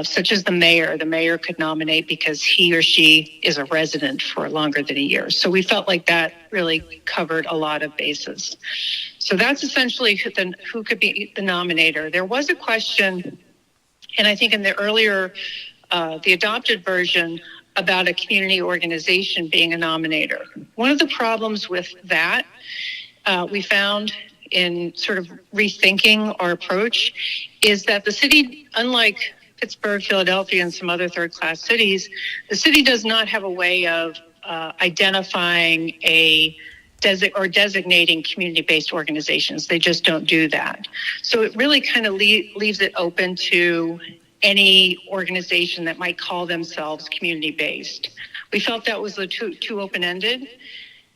such as the mayor. The mayor could nominate because he or she is a resident for longer than a year. So we felt like that really covered a lot of bases. So that's essentially who could be the nominator. There was a question, and I think in the earlier, the adopted version, about a community organization being a nominator. One of the problems with that, we found in sort of rethinking our approach, is that the city, unlike Pittsburgh, Philadelphia, and some other third-class cities, the city does not have a way of identifying designating community-based organizations. They just don't do that. So it really kind of leaves it open to any organization that might call themselves community-based. We felt that was too open-ended,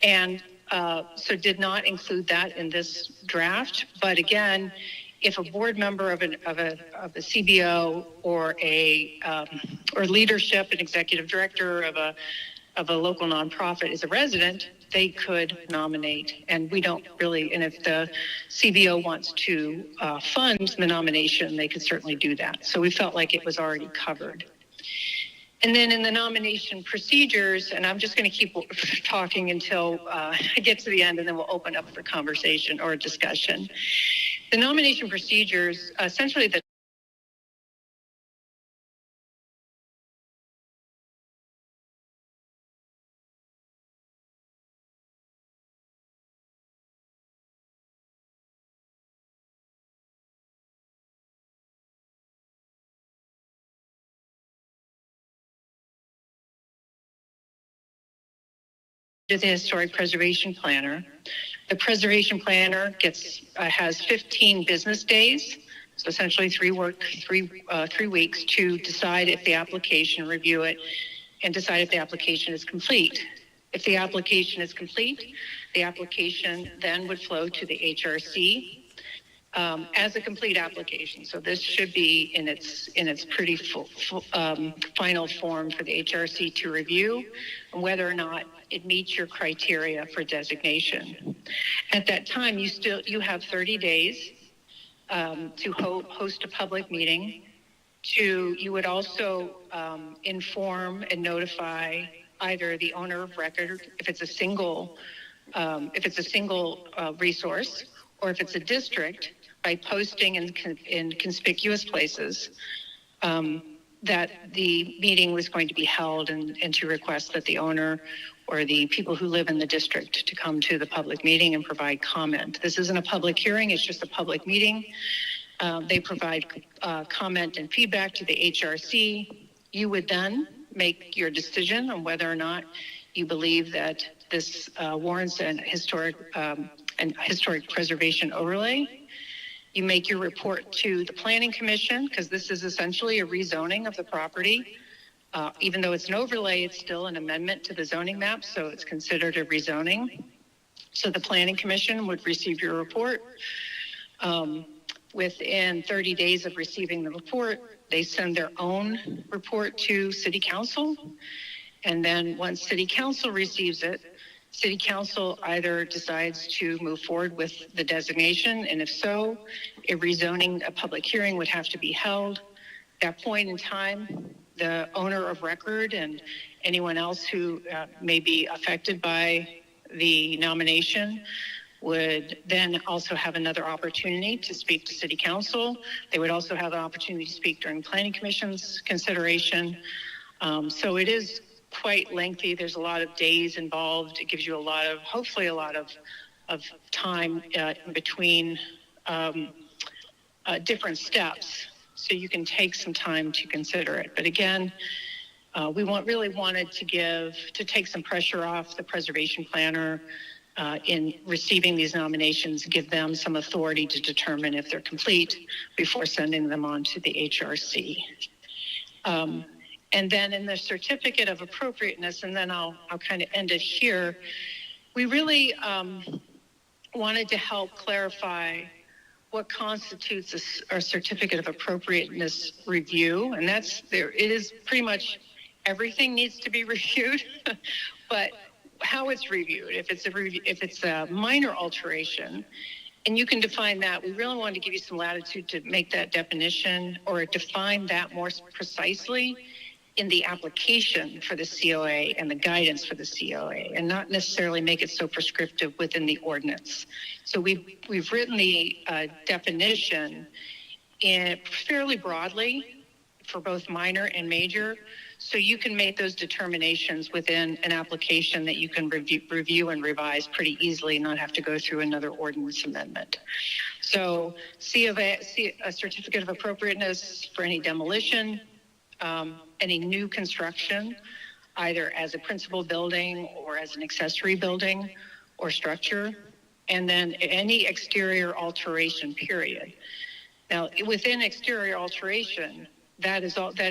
and so did not include that in this draft. But again, if a board member of a CBO or or leadership, an executive director of a local nonprofit is a resident, they could nominate. And we don't really, and if the CBO wants to fund the nomination, they could certainly do that. So we felt like it was already covered. And then in the nomination procedures, and I'm just going to keep talking until I get to the end, and then we'll open up for conversation or discussion. The nomination procedures, essentially the the historic preservation planner. The preservation planner has 15 business days, so essentially 3 weeks to decide if the application, review it, and decide if the application is complete. If the application is complete, the application then would flow to the HRC as a complete application. So this should be in its pretty final form for the HRC to review whether or not it meets your criteria for designation. At that time, you have 30 days to host a public meeting. You would also inform and notify either the owner of record if it's a single resource, or if it's a district, by posting in conspicuous places that the meeting was going to be held, and to request that the owner or the people who live in the district to come to the public meeting and provide comment. This isn't a public hearing, it's just a public meeting. They provide comment and feedback to the HRC. You would then make your decision on whether or not you believe that this warrants an historic preservation overlay. You make your report to the Planning Commission, because this is essentially a rezoning of the property. Even though it's an overlay, it's still an amendment to the zoning map, so it's considered a rezoning. So the Planning Commission would receive your report. Within 30 days of receiving the report, they send their own report to City Council. And then once City Council receives it, City Council either decides to move forward with the designation, and if so, a public hearing would have to be held. At that point in time, the owner of record and anyone else who may be affected by the nomination would then also have another opportunity to speak to City Council. They would also have an opportunity to speak during Planning Commission's consideration. So it is quite lengthy. There's a lot of days involved. It gives you hopefully a lot of time in between different steps, so you can take some time to consider it. But again, we really wanted to take some pressure off the preservation planner in receiving these nominations, give them some authority to determine if they're complete before sending them on to the HRC. And then in the certificate of appropriateness, and then I'll kind of end it here, we really wanted to help clarify what constitutes a certificate of appropriateness review. And it is pretty much everything needs to be reviewed, but how it's reviewed. If it's a minor alteration, And you can define that. We really wanted to give you some latitude to make that definition or define that more precisely in the application for the COA and the guidance for the COA, and not necessarily make it so prescriptive within the ordinance. So we've written the definition in fairly broadly for both minor and major, so you can make those determinations within an application that you can review and revise pretty easily and not have to go through another ordinance amendment. So a certificate of appropriateness for any demolition, any new construction, either as a principal building or as an accessory building or structure, and then any exterior alteration, period. Now, within exterior alteration, that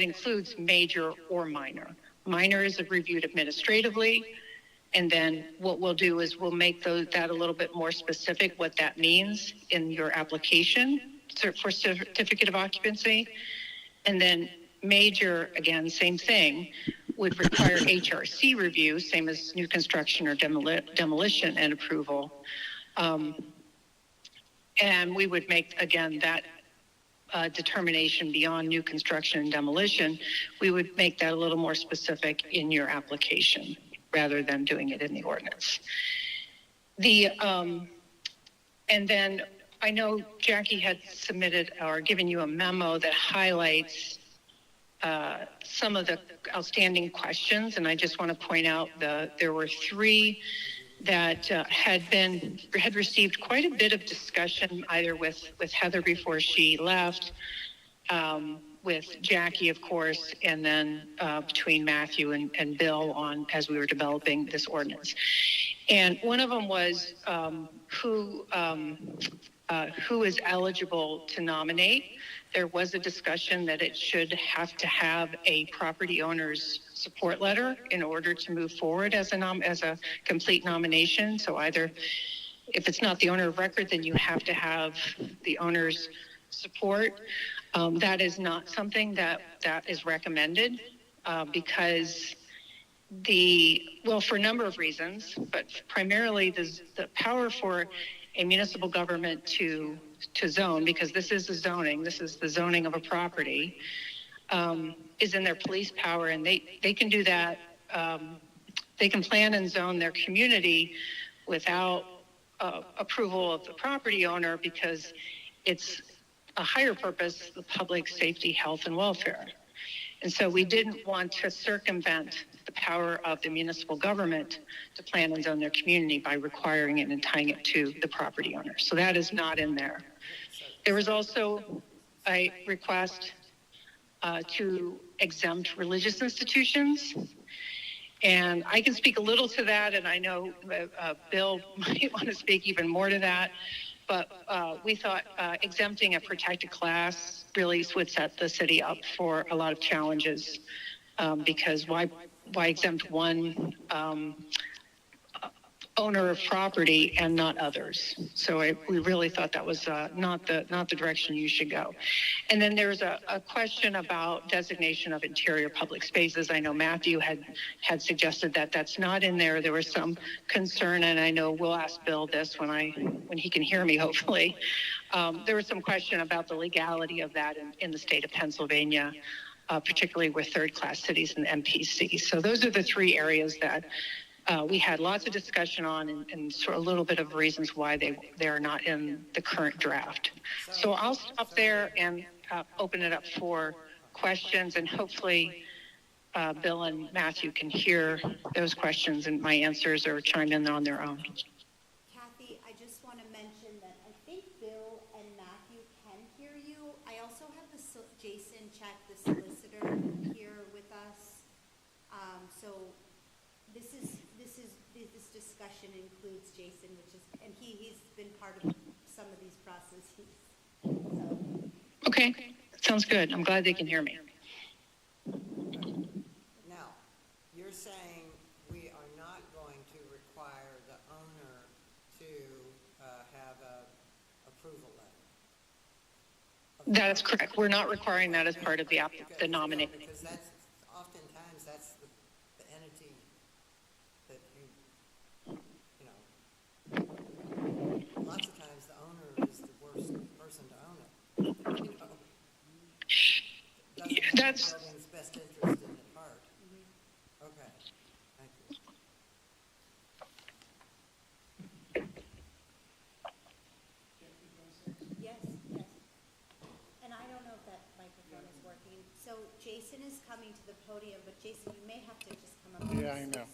includes major or minor. Minor is reviewed administratively, and then what we'll do is we'll make that a little bit more specific, what that means in your application for certificate of occupancy. And then major, again, same thing, would require HRC review, same as new construction or demolition and approval. And we would make, again, that determination beyond new construction and demolition. We would make that a little more specific in your application rather than doing it in the ordinance. And then I know Jackie had submitted or given you a memo that highlights some of the outstanding questions, and I just want to point out there were 3 that had received quite a bit of discussion, either with Heather before she left, with Jackie, of course, and then between Matthew and Bill as we were developing this ordinance. And one of them was who is eligible to nominate. There was a discussion that it should have to have a property owner's support letter in order to move forward as a complete nomination. So either if it's not the owner of record, then you have to have the owner's support. That is not something that is recommended because for a number of reasons, but primarily the power for a municipal government to zone, because this is the zoning of a property, is in their police power, and they can do that. They can plan and zone their community without approval of the property owner because it's a higher purpose, the public safety, health, and welfare. And so we didn't want to circumvent the power of the municipal government to plan and zone their community by requiring it and tying it to the property owner. So that is not in there. There was also a request to exempt religious institutions. And I can speak a little to that, and I know Bill might want to speak even more to that. But we thought exempting a protected class really would set the city up for a lot of challenges because why exempt one owner of property and not others? So we really thought that was not the direction you should go. And then there's a question about designation of interior public spaces. I know Matthew had suggested that that's not in there. There was some concern, and I know we'll ask Bill this when he can hear me, hopefully. There was some question about the legality of that in the state of Pennsylvania, particularly with third-class cities and MPC. So those are the 3 areas that we had lots of discussion on and sort of a little bit of reasons why they are not in the current draft. So I'll stop there and open it up for questions, and hopefully Bill and Matthew can hear those questions and my answers or chime in on their own. Kathy, I just want to mention that I think Bill and Matthew can hear you. I also have Jason Check, the solicitor, here with us. So this discussion includes Jason, and he's been part of some of these processes. So. Okay, sounds good. I'm glad they can hear me. Now, you're saying we are not going to require the owner to have an approval letter? That is correct. We're not requiring that as part of the nomination. Because oftentimes that's the entity that lots of times the owner That's, building's best interest in at heart. Okay, thank you. Yes, yes. And I don't know if that microphone is working. So Jason is coming to the podium, but Jason, you may have to just come up. Yeah, I know.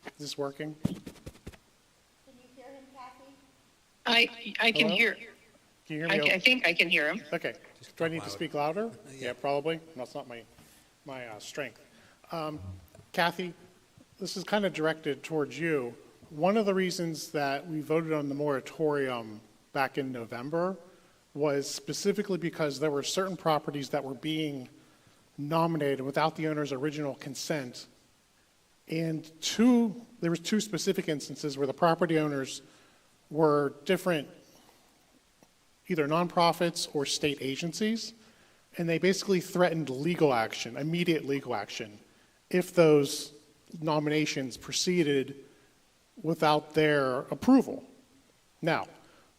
Is this working? Can you hear him, Kathy? I can Hello? hear, Can you hear me? I think I can hear him. Okay. Do I need to speak louder? Yeah, probably. That's not my strength. Kathy, this is kind of directed towards you. One of the reasons that we voted on the moratorium back in November was specifically because there were certain properties that were being nominated without the owner's original consent. And there was two specific instances where the property owners were different, either nonprofits or state agencies, and they basically threatened legal action, immediate legal action, if those nominations proceeded without their approval. Now,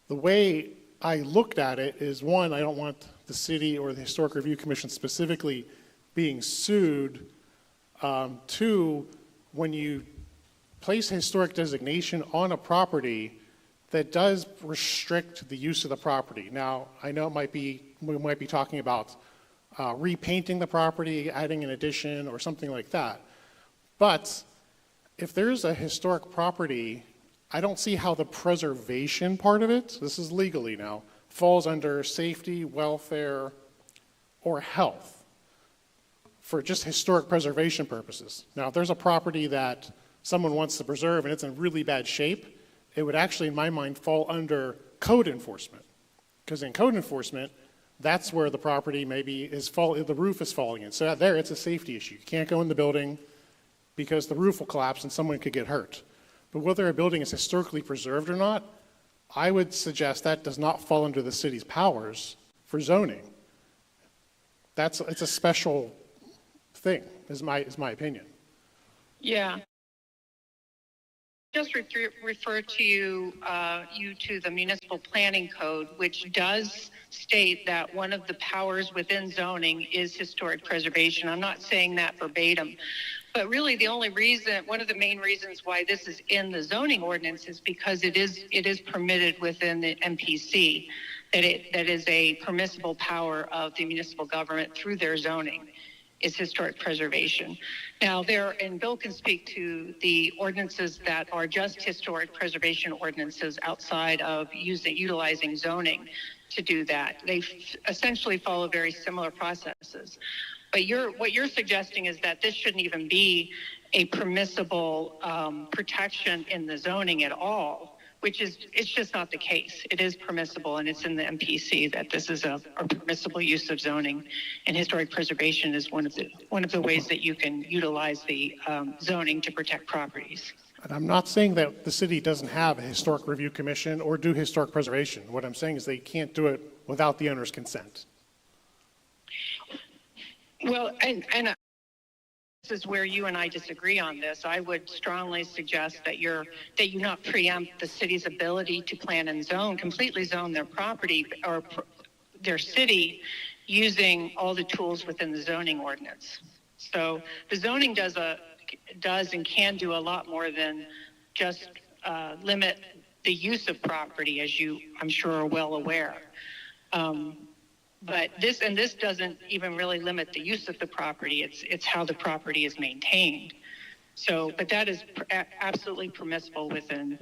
the way I looked at it is, one, I don't want the city or the Historic Review Commission specifically being sued. Two, when you place a historic designation on a property, that does restrict the use of the property. Now, I know we might be talking about repainting the property, adding an addition, or something like that. But if there's a historic property, I don't see how the preservation part of it, this is legally now, falls under safety, welfare, or health for just historic preservation purposes. Now, if there's a property that someone wants to preserve and it's in really bad shape, it would actually, in my mind, fall under code enforcement. Because in code enforcement, that's where the property maybe the roof is falling in. So there, it's a safety issue. You can't go in the building because the roof will collapse and someone could get hurt. But whether a building is historically preserved or not, I would suggest that does not fall under the city's powers for zoning. It's a special thing, is my opinion. Yeah. Just refer to you to the municipal planning code, which does state that one of the powers within zoning is historic preservation. I'm not saying that verbatim, but really the only reason, one of the main reasons why this is in the zoning ordinance is because it is permitted within the MPC, that is a permissible power of the municipal government through their zoning, is historic preservation. Now, and Bill can speak to the ordinances that are just historic preservation ordinances outside of utilizing zoning to do that. They essentially follow very similar processes. But what you're suggesting is that this shouldn't even be a permissible protection in the zoning at all, it's just not the case. It is permissible, and it's in the MPC that this is a permissible use of zoning, and historic preservation is one of the ways that you can utilize the zoning to protect properties. And I'm not saying that the city doesn't have a historic review commission or do historic preservation. What I'm saying is they can't do it without the owner's consent. Well, and this is where you and I disagree on this. I would strongly suggest that you not preempt the city's ability to plan and completely zone their property or their city using all the tools within the zoning ordinance. So the zoning does and can do a lot more than just limit the use of property, as you, I'm sure, are well aware. But this doesn't even really limit the use of the property. It's how the property is maintained. So, but that is absolutely permissible within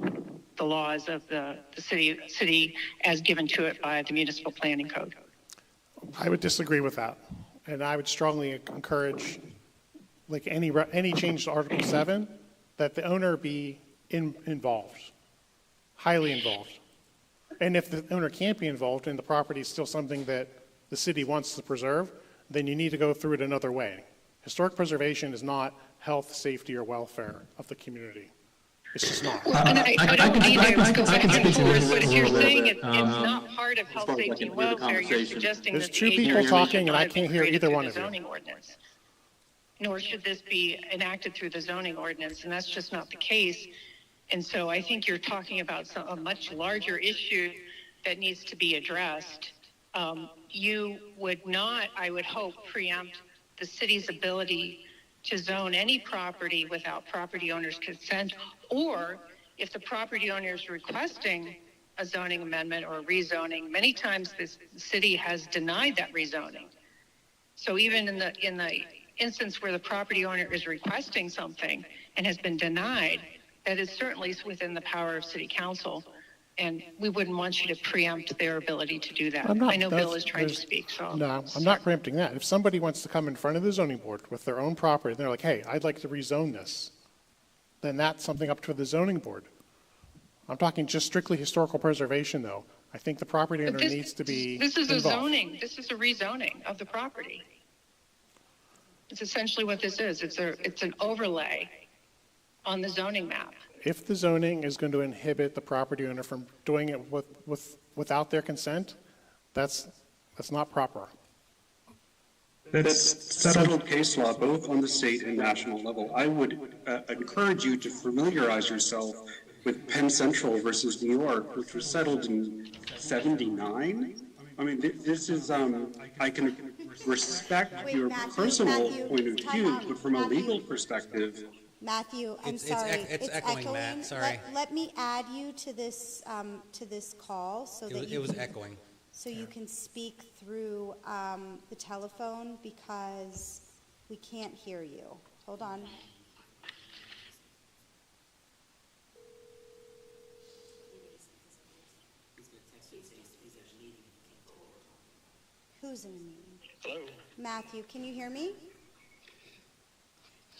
the laws of the city as given to it by the municipal planning code. I would disagree with that. And I would strongly encourage, like any change to Article 7, that the owner be involved, highly involved. And if the owner can't be involved and the property is still something that the city wants to preserve, then you need to go through it another way. Historic preservation is not health, safety, or welfare of the community. It's just not. And I don't either go back and forth, but if you're saying it's not part of health, safety, and welfare, you're suggesting There's that two the people agency talking, should and I not can't be hear created either through one the of you. zoning ordinance. Nor should this be enacted through the zoning ordinance, and that's just not the case. And so I think you're talking about a much larger issue that needs to be addressed. You would not, I would hope, preempt the city's ability to zone any property without property owner's consent, or if the property owner is requesting a zoning amendment or a rezoning, many times this city has denied that rezoning. So even in the instance where the property owner is requesting something and has been denied, that is certainly within the power of city council. And we wouldn't want you to preempt their ability to do that. I know Bill is trying to speak, so. No, I'm not preempting that. If somebody wants to come in front of the zoning board with their own property, and they're like, hey, I'd like to rezone this, then that's something up to the zoning board. I'm talking just strictly historical preservation, though. I think the property owner needs to be This is a involved. zoning, this is a rezoning of the property. It's essentially what this is. It's an overlay on the zoning map. If the zoning is going to inhibit the property owner from doing it without their consent, that's not proper. That's settled case law, both on the state and national level. I would encourage you to familiarize yourself with Penn Central versus New York, which was settled in '79. I mean, this is, I can respect Wait, your Matthew, personal Matthew, point of time view, out. but from a Matthew. legal perspective, Matthew, I'm It's sorry. it's echoing, Matt, sorry. Let me add you to this call so that It was echoing. so you can speak through the telephone because we can't hear you. Hold on. Who's in a meeting? Hello. Matthew, can you hear me?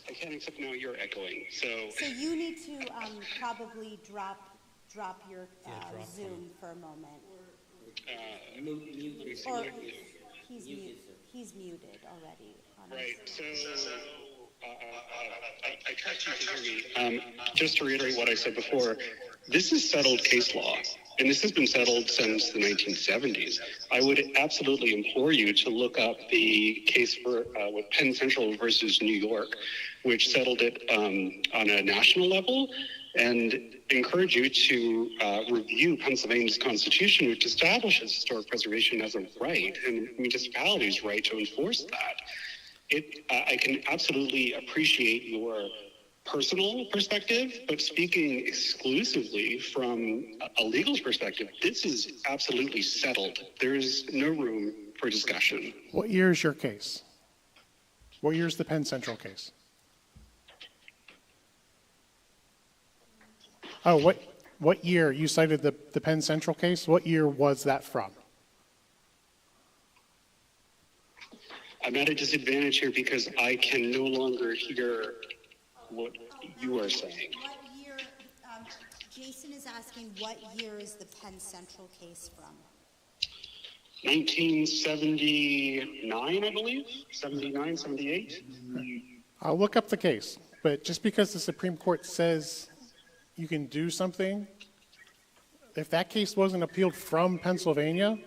I can't accept now you're echoing. So So you need to probably drop your drop Zoom for a moment. let me see Or what I can do. he's muted already. On his- Right. So I trust you can hear me. Just to reiterate what I said before, this is settled case law, and this has been settled since the 1970s. I would absolutely implore you to look up the case for with Penn Central versus New York, which settled it on a national level, and encourage you to review Pennsylvania's Constitution, which establishes historic preservation as a right, and municipalities' right to enforce that. I can absolutely appreciate your personal perspective, but speaking exclusively from a legal perspective, this is absolutely settled. There is no room for discussion. What year is your case? What year is the Penn Central case? Oh, what year? You cited the Penn Central case. What year was that from? I'm at a disadvantage here because I can no longer hear what you are saying. What year, Jason is asking what year is the Penn Central case from? 1979, I believe? 79, 78? I'll look up the case, but just because the Supreme Court says you can do something, if that case wasn't appealed from Pennsylvania,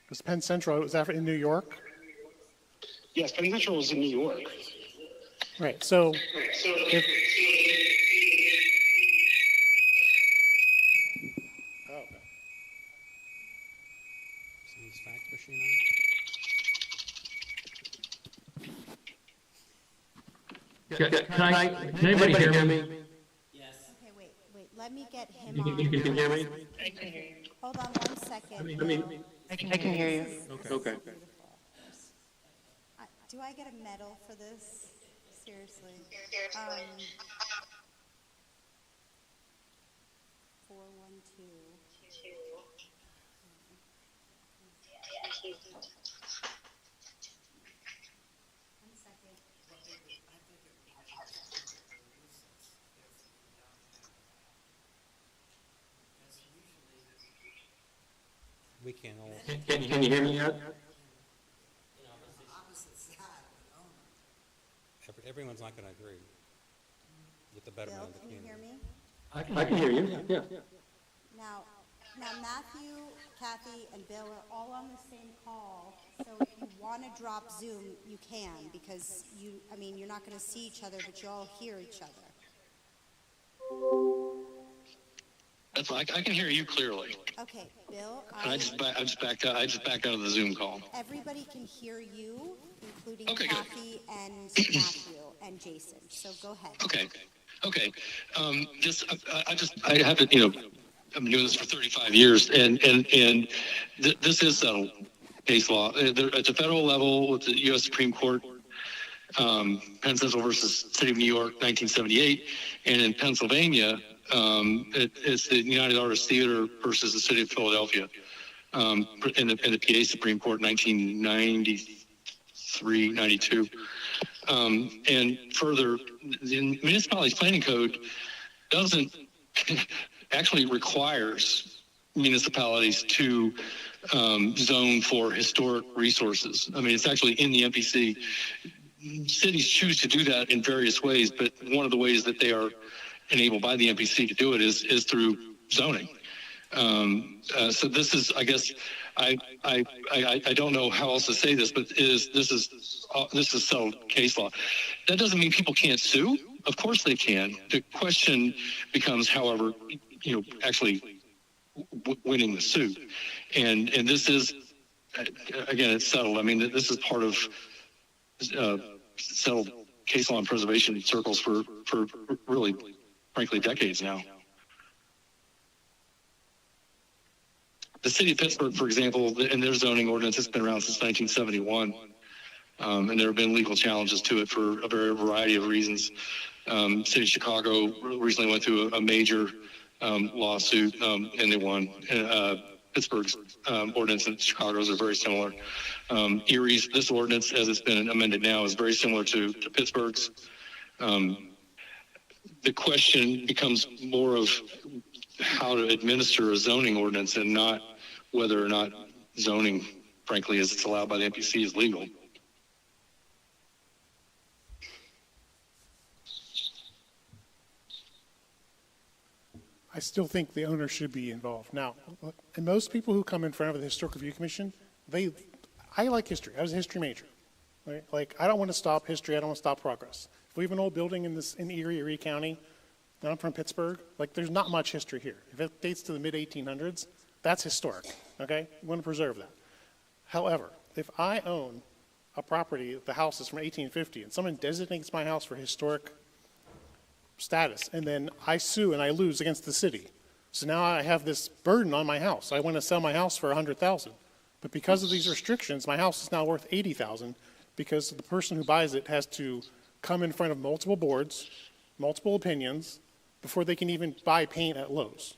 because Penn Central, was that in New York? Yes, Penn Central is in New York. Right, so if, Someone's fax machine on? Can anybody hear me? Okay, wait, let me get him on. You can hear me? Hold on 1 second. I can hear you. Okay. Do I get a medal for this? Seriously. 412. One second. We can't all. Can you hear me yet? Everyone's not going to agree with the betterment Bill, of the can you hear community. me? I can hear you, yeah. Now Matthew, Kathy, and Bill are all on the same call, so if you want to drop Zoom, you can, because you're not going to see each other, but you all hear each other. That's fine. I can hear you clearly. Okay, Bill, I just backed out of the Zoom call. everybody can hear you, including Okay, good. Kathy and Matthew and Jason. So go ahead. Okay. I have to, I've been doing this for 35 years, and this is settled case law. At the federal level, with the U.S. Supreme Court, Penn Central versus City of New York, 1978, and in Pennsylvania, it's the United Artists Theater versus the City of Philadelphia, in the PA Supreme Court, 1993, 92. And further, the municipalities planning code doesn't actually requires municipalities to zone for historic resources. I mean, it's actually in the MPC. Cities choose to do that in various ways, but one of the ways that they are enabled by the MPC to do it is through zoning. So this is, I guess, I don't know how else to say this, but this is settled case law. That doesn't mean people can't sue. Of course they can. The question becomes, however, actually winning the suit, and this is, again, it's settled. I mean, this is part of settled case law and preservation circles for really, frankly, decades now. The city of Pittsburgh, for example, in their zoning ordinance, it's been around since 1971, and there have been legal challenges to it for a variety of reasons. City of Chicago recently went through a major lawsuit, and they won. Pittsburgh's ordinance and Chicago's are very similar. Erie's, this ordinance, as it's been amended now, is very similar to Pittsburgh's. The question becomes more of how to administer a zoning ordinance and not whether or not zoning, frankly, as it's allowed by the MPC, is legal. I still think the owner should be involved. Now, and most people who come in front of the Historic Review Commission, I like history. I was a history major. Right? Like, I don't want to stop history. I don't want to stop progress. If we have an old building in Erie County, and I'm from Pittsburgh, like, there's not much history here. If it dates to the mid-1800s, that's historic, okay? We want to preserve that. However, if I own a property, the house is from 1850, and someone designates my house for historic status, and then I sue and I lose against the city. So now I have this burden on my house. I want to sell my house for $100,000, but because of these restrictions, my house is now worth $80,000 because the person who buys it has to come in front of multiple boards, multiple opinions, before they can even buy paint at Lowe's,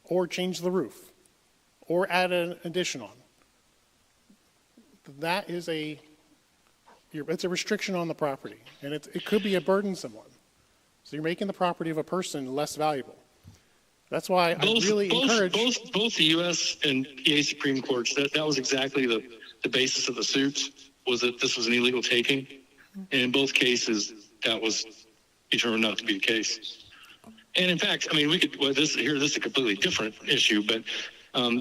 or change the roof, or add an addition on. That is it's a restriction on the property, and it could be a burdensome one. So you're making the property of a person less valuable. That's why I really encourage both the U.S. and PA Supreme Courts. That was exactly the basis of the suits, was that this was an illegal taking, and in both cases that was determined not to be the case. And in fact, I mean, this is a completely different issue, but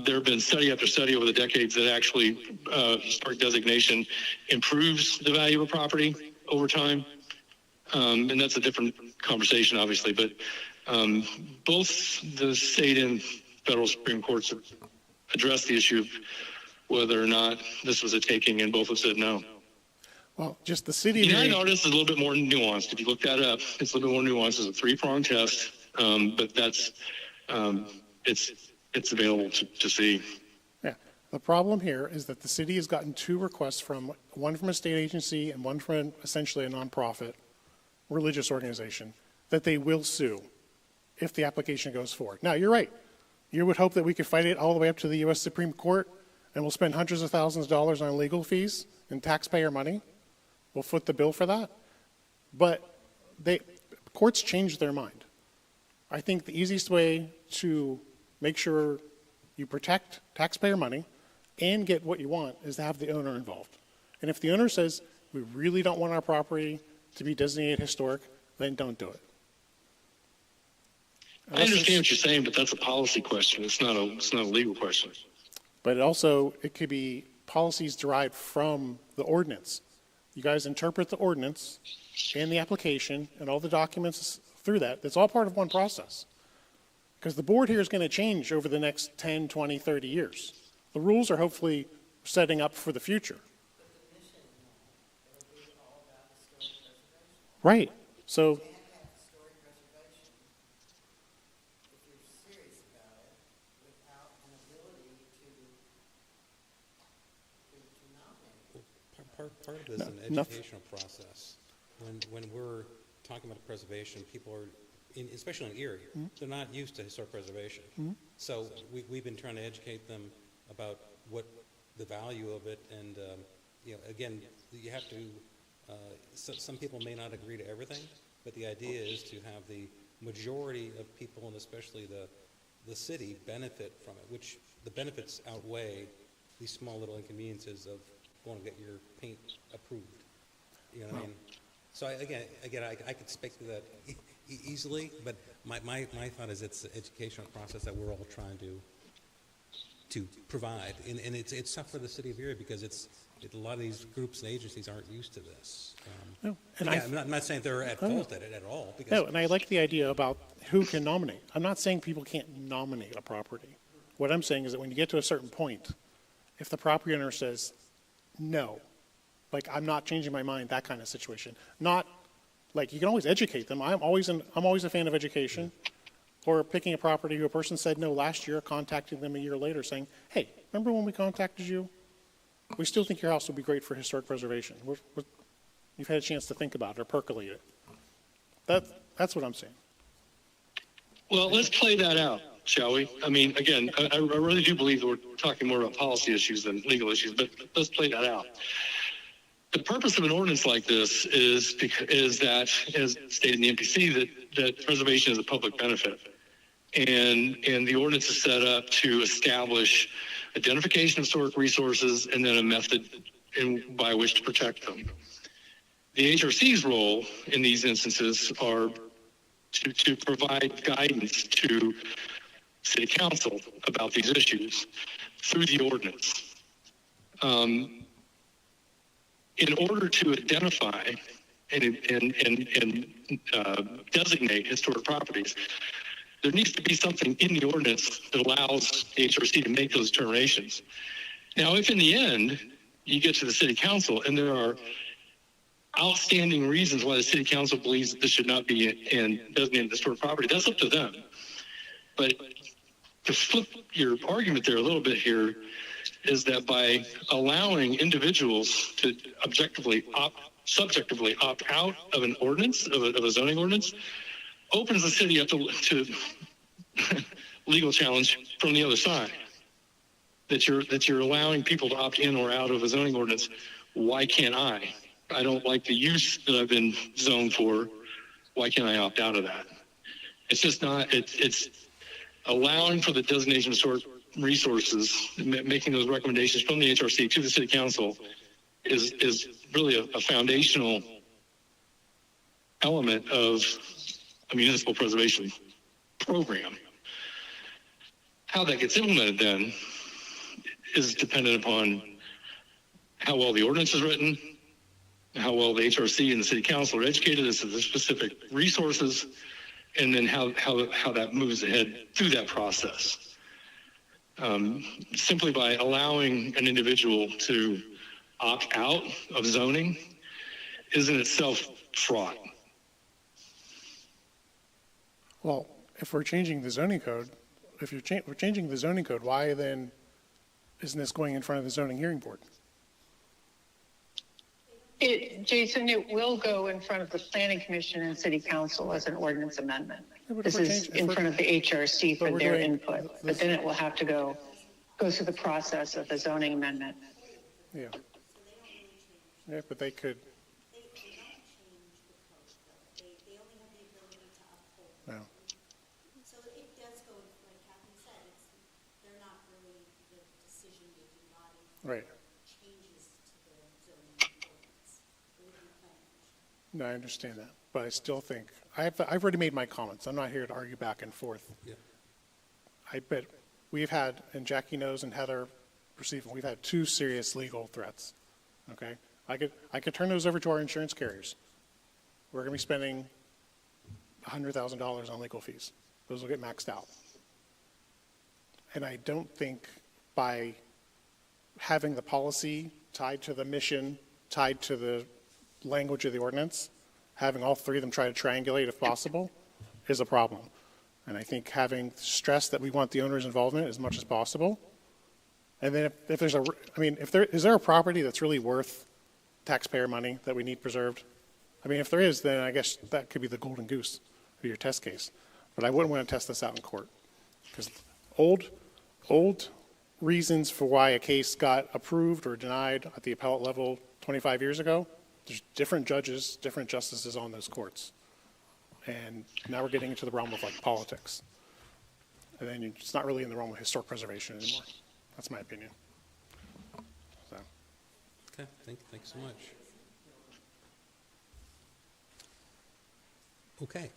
there have been study after study over the decades that actually historic designation improves the value of a property over time. And that's a different conversation, obviously, but both the state and federal Supreme Courts have addressed the issue of whether or not this was a taking, and both have said no. Well, just the city. United Artists is a little bit more nuanced. If you look that up, it's a little bit more nuanced. It's a three-pronged test, but that's it's available to see. Yeah. The problem here is that the city has gotten two requests one from a state agency and one from essentially a nonprofit religious organization that they will sue if the application goes forward. Now, you're right. You would hope that we could fight it all the way up to the U.S. Supreme Court, and we'll spend hundreds of thousands of dollars on legal fees and taxpayer money. We'll foot the bill for that. But courts change their mind. I think the easiest way to make sure you protect taxpayer money and get what you want is to have the owner involved. And if the owner says, we really don't want our property to be designated historic, then don't do it. I understand what you're saying, but that's a policy question. It's not a legal question. But it could be policies derived from the ordinance. You guys interpret the ordinance and the application and all the documents through that. It's all part of one process. Because the board here is going to change over the next 10, 20, 30 years. The rules are hopefully setting up for the future. The mission Right. So, Can't have historic preservation if you're serious about it without an ability to nominate. Part of this is an nothing. educational process. When we're talking about preservation, people are, especially in Erie, they're not used to historic preservation. So we've been trying to educate them about what the value of it, and again, you have to. Some people may not agree to everything, but the idea is to have the majority of people, and especially the city, benefit from it, which the benefits outweigh these small little inconveniences of going to get your paint approved. You know what I mean? So I could speak to that easily, but my thought is it's an educational process that we're all trying to provide, and it's tough for the city of Erie because a lot of these groups and agencies aren't used to this. No, and I'm not saying they're at fault at it at all. Because no, and I like the idea about who can nominate. I'm not saying people can't nominate a property. What I'm saying is that when you get to a certain point, if the property owner says, no, like I'm not changing my mind, that kind of situation. Not like you can always educate them. I'm always a fan of education. Or picking a property who a person said no last year, contacting them a year later saying, hey, remember when we contacted you? We still think your house would be great for historic preservation. You've had a chance to think about it or percolate it. That's what I'm saying. Well, let's play that out, shall we? I mean, again, I really do believe that we're talking more about policy issues than legal issues, but let's play that out. The purpose of an ordinance like this is that, as stated in the MPC, that preservation is a public benefit. And the ordinance is set up to establish identification of historic resources and then a method by which to protect them. The HRC's role in these instances are to provide guidance to City Council about these issues through the ordinance. In order to identify and designate historic properties, there needs to be something in the ordinance that allows the HRC to make those determinations. Now, if in the end you get to the City Council and there are outstanding reasons why the City Council believes that this should not be in designated historic property, that's up to them. But to flip your argument there a little bit here is that by allowing individuals to subjectively opt out of an ordinance, of a zoning ordinance, opens the city up to legal challenge from the other side. That you're allowing people to opt in or out of a zoning ordinance. Why can't I? I don't like the use that I've been zoned for. Why can't I opt out of that? It's just not. It's allowing for the designation of historic resources, making those recommendations from the HRC to the City Council is really a foundational element of a municipal preservation program. How that gets implemented then is dependent upon how well the ordinance is written, how well the HRC and the City Council are educated as to the specific resources, and then how that moves ahead through that process. Simply by allowing an individual to opt out of zoning is in itself fraught. Well, if we're changing the zoning code, we're changing the zoning code, why then isn't this going in front of the zoning hearing board? Jason, it will go in front of the Planning Commission and City Council as an ordinance amendment. Yeah, but This is in front of the HRC for their input, but then it will have to go through the process of the zoning amendment. Yeah. Yeah, but they could. They don't change the code, though. They only have the ability to uphold. No. So it does go, like Kathy said, they're not really the decision-making body. Right. Changes to the zoning ordinance. It would be planning commission. No, I understand that, but I still think I've already made my comments. I'm not here to argue back and forth. Yeah. I bet we've had, and Jackie knows, and Heather perceiving, we've had 2 serious legal threats. Okay, I could turn those over to our insurance carriers. We're going to be spending $100,000 on legal fees. Those will get maxed out. And I don't think by having the policy tied to the mission, tied to the language of the ordinance, having all three of them try to triangulate if possible is a problem. And I think having stressed that we want the owner's involvement as much as possible. And then if there's is there a property that's really worth taxpayer money that we need preserved? I mean, if there is, then I guess that could be the golden goose of your test case. But I wouldn't want to test this out in court. Because old reasons for why a case got approved or denied at the appellate level 25 years ago, there's different judges, different justices on those courts. And now we're getting into the realm of like politics. And then it's not really in the realm of historic preservation anymore. That's my opinion. So. Okay, thanks so much. Okay.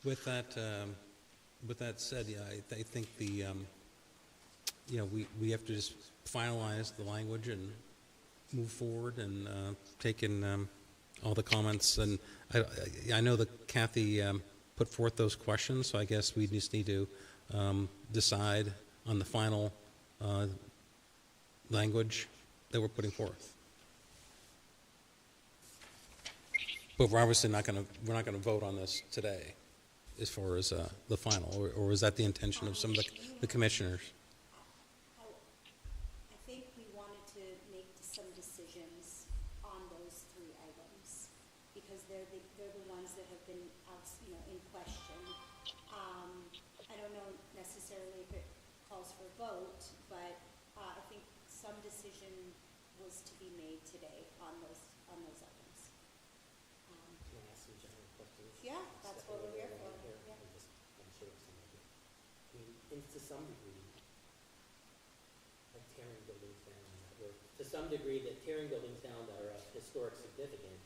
With that said, yeah, I think the, we have to just finalize the language and move forward and take in all the comments. And I know that Kathy put forth those questions, so I guess we just need to decide on the final language that we're putting forth. But we're obviously not going to vote on this today, as far as the final, or is that the intention of some of the commissioners? I think we wanted to make some decisions on those three items because they're the ones that have been out, in question. I don't know necessarily if it calls for a vote, but I think some decision was to be made today on those items. Can I ask some general questions? Yeah, that's what we're here for. Yeah. I'm sure of some of it. I mean, and to some degree, like tearing buildings down, or to some degree, that tearing buildings down that are of historic significance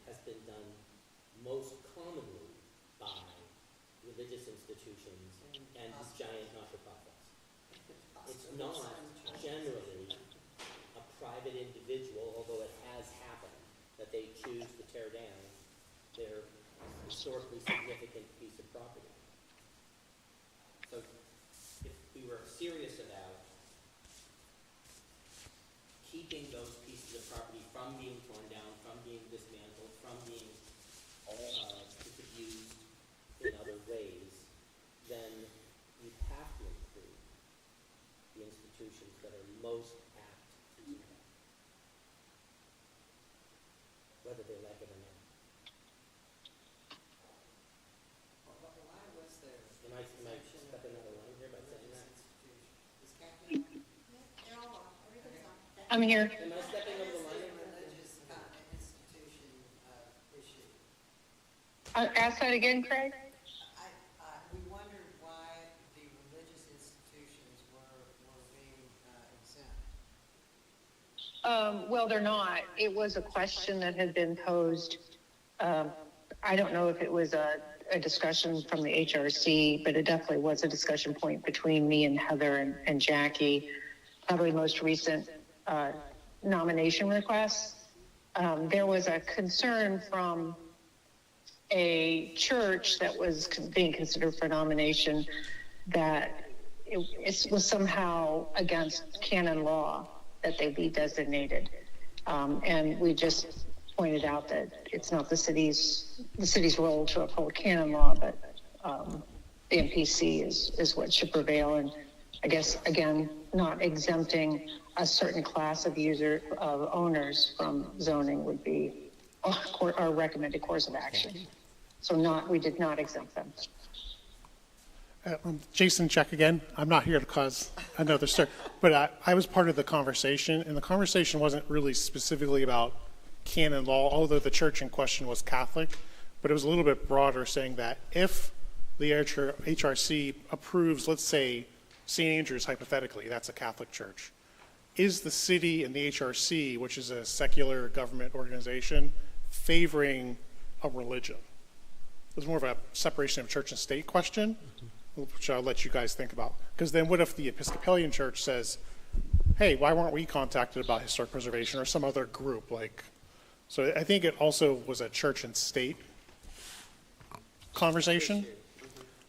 has been done most commonly by religious institutions and giant not-for-profits. It's not generally a private individual, although it has happened, that they choose to tear down their historically significant piece of property. So if we were serious about keeping those pieces of property from being torn down, from being dismantled, from being used in other ways, then you have to include the institutions that are most apt to do that, whether they like it or not. Why was there? Am I stepping out of line here by saying that? Is Kathy? They're all on. Everybody's on. I'm here. Am I stepping over the line? Religious institution issue. Ask that again, Craig? We wondered why the religious institutions were being exempt. Well, they're not. It was a question that had been posed. I don't know if it was a discussion from the HRC, but it definitely was a discussion point between me and Heather and Jackie. Probably most recent nomination requests. There was a concern from a church that was being considered for nomination that it was somehow against canon law that they be designated. And we just pointed out that it's not the city's role to uphold canon law, but the MPC is what should prevail. And I guess, again, not exempting a certain class of owners from zoning would be our recommended course of action. So we did not exempt them. Jason, check again. I'm not here to cause another stir, but I was part of the conversation, and the conversation wasn't really specifically about canon law, although the church in question was Catholic, but it was a little bit broader, saying that if the HRC approves, let's say, St. Andrews, hypothetically, that's a Catholic church, is the city and the HRC, which is a secular government organization, favoring a religion? It was more of a separation of church and state question, which I'll let you guys think about. Because then what if the Episcopalian Church says, hey, why weren't we contacted about historic preservation, or some other group? So I think it also was a church and state conversation.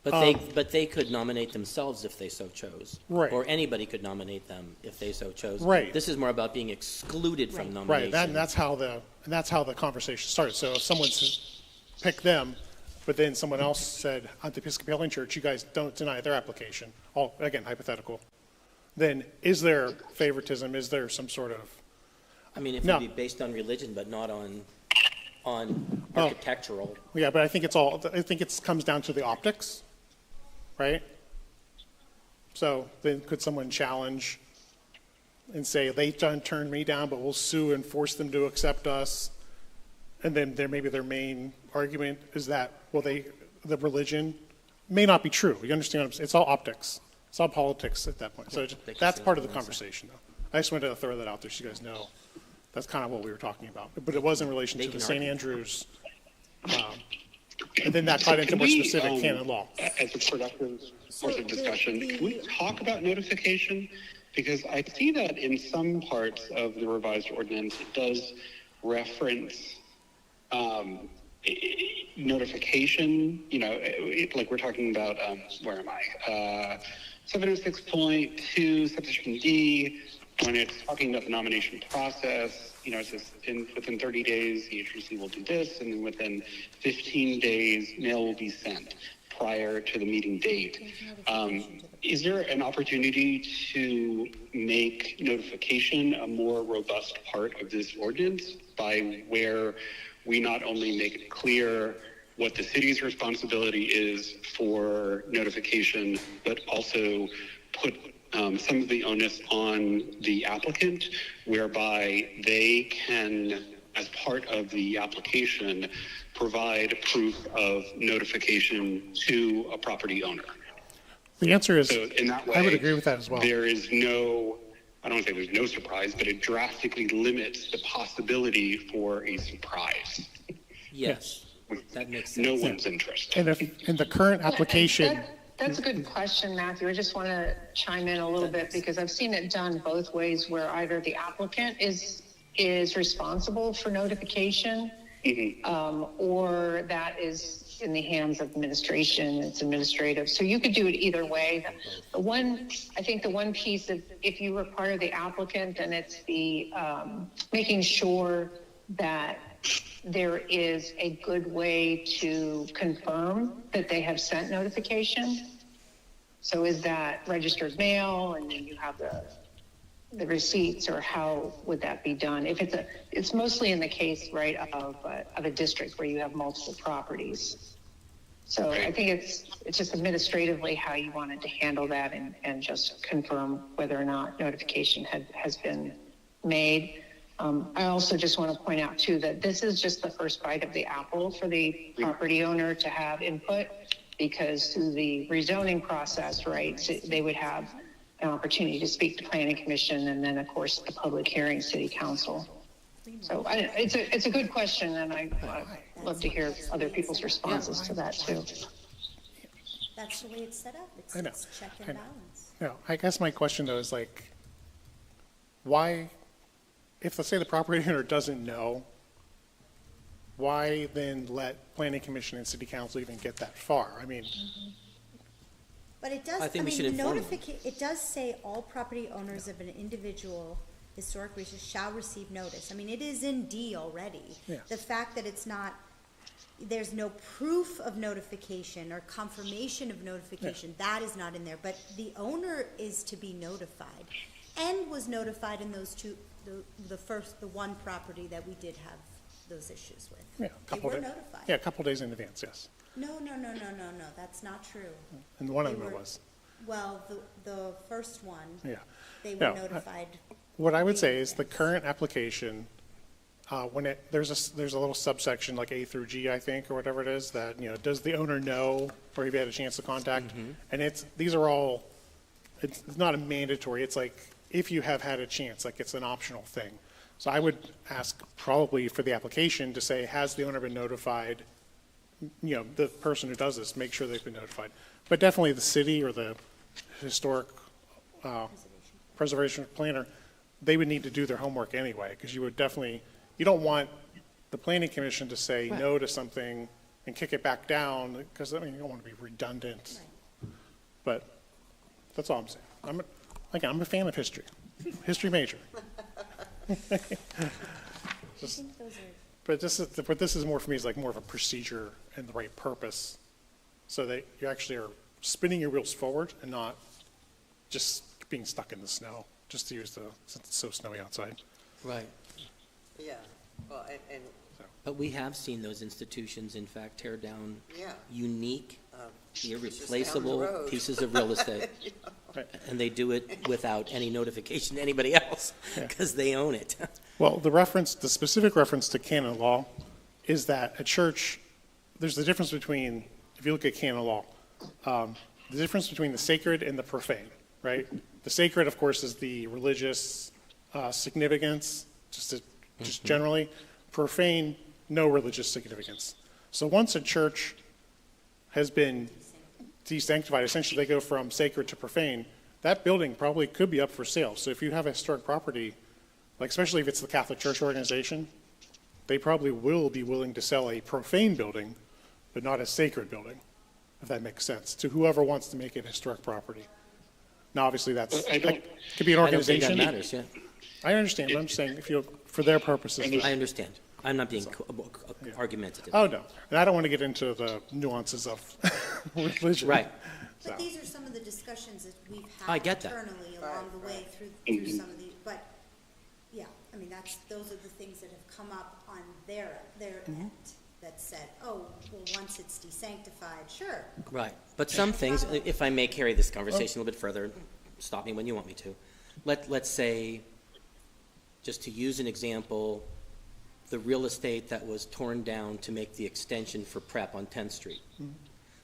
But they could nominate themselves if they so chose. Right. Or anybody could nominate them if they so chose. Right. This is more about being excluded from nomination. Right, that's how the And that's how the conversation started. So if someone picked them, but then someone else said, at the Episcopalian Church, you guys don't deny their application, all, again, hypothetical, then is there favoritism? Is there some sort of, I mean, if No. it'd be based on religion, but not on Oh. architectural. yeah, but I think it comes down to the optics, right? So then could someone challenge and say, they turned me down, but we'll sue and force them to accept us? And then maybe their main argument is that, well, the religion may not be true. You understand what I'm saying? It's all optics. It's all politics at that point. So that's part of the conversation, though. I just wanted to throw that out there so you guys know. That's kind of what we were talking about. But it was in relation to the St. Andrews. And then that tied into more specific canon law. As a productive course of discussion, can we talk about notification? Because I see that in some parts of the revised ordinance, it does reference notification, like we're talking about, where am I? 706.2, subsection D, when it's talking about the nomination process, it says within 30 days, the agency will do this, and then within 15 days, mail will be sent prior to the meeting date. Is there an opportunity to make notification a more robust part of this ordinance by where we not only make it clear what the city's responsibility is for notification, but also put some of the onus on the applicant, whereby they can, as part of the application, provide proof of notification to a property owner? The answer is, So in that way, I would agree with that as well. There is no, I don't want to say there's no surprise, but it drastically limits the possibility for a surprise. Yes, that makes sense. No one's interest. And if in the current application, That's a good question, Matthew. I just want to chime in a little bit because I've seen it done both ways, where either the applicant is responsible for notification, or that is in the hands of administration. It's administrative. So you could do it either way. I think the one piece of, if you were part of the applicant, then it's the making sure that there is a good way to confirm that they have sent notification. So is that registered mail, and then you have the receipts, or how would that be done? If it's mostly in the case, right, of a district where you have multiple properties. So I think it's just administratively how you wanted to handle that and just confirm whether or not notification has been made. I also just want to point out too that this is just the first bite of the apple for the property owner to have input, because through the rezoning process, right, so they would have an opportunity to speak to planning commission, and then of course the public hearing, city council. So it's a good question, and I'd love to hear other people's responses to that too. That's the way it's set up. I know. It's check and balance. no, I guess my question though is like, why, if let's say the property owner doesn't know, why then let planning commission and city council even get that far? I mean, But it does, I think we should inform them. it does say all property owners of an individual historic resource shall receive notice. I mean, it is in D already. Yeah. The fact that it's not, there's no proof of notification or confirmation of notification, that is not in there. But the owner is to be notified, and was notified in those two, the one property that we did have those issues with. yeah, They were notified. Yeah, a couple days in advance, yes. No, that's not true. And one of They them were- was. Well, the first one, Yeah. they No, were notified. What I would say is the current application, when there's a little subsection like A through G, I think, or whatever it is, that, does the owner know, or have you had a chance to contact? And these are all, it's not a mandatory, it's like, if you have had a chance, like it's an optional thing. So I would ask probably for the application to say, has the owner been notified? The person who does this, make sure they've been notified. But definitely the city or the historic preservation planner, they would need to do their homework anyway, because you don't want the planning commission to say no to something and kick it back down, because you don't want to be redundant. But that's all I'm saying. I'm a fan of history major. Just- think those are, But this is more for me is like more of a procedure and the right purpose, so that you actually are spinning your wheels forward and not just being stuck in the snow. Just to use since it's so snowy outside. Right. Yeah, well, and, But we have seen those institutions, in fact, tear down yeah. unique, Just down the irreplaceable road. pieces of real estate. Right. And they do it without any notification to anybody else, Yeah. because they own it. Well, the specific reference to canon law is that a church, there's the difference between, if you look at canon law, the difference between the sacred and the profane, right? The sacred, of course, is the religious significance, just generally. Profane, no religious significance. So once a church has been desanctified, essentially they go from sacred to profane, that building probably could be up for sale. So if you have a historic property, like especially if it's the Catholic Church organization, they probably will be willing to sell a profane building, but not a sacred building, if that makes sense, to whoever wants to make it historic property. Now, obviously, that could be an I don't think organization. that matters, yeah. I understand, but I'm saying for their purposes. I understand. I'm not being argumentative. Oh, no. And I don't want to get into the nuances of religion. Right. but these are some of the discussions that we've I had get that. internally along the way through some of these, but, yeah, I mean, those are the things that have come up on their end that said, oh, well, once it's desanctified, sure. Right. But some things, if I may carry this conversation a little bit further, stop me when you want me to. Let's say, just to use an example, the real estate that was torn down to make the extension for PrEP on 10th Street.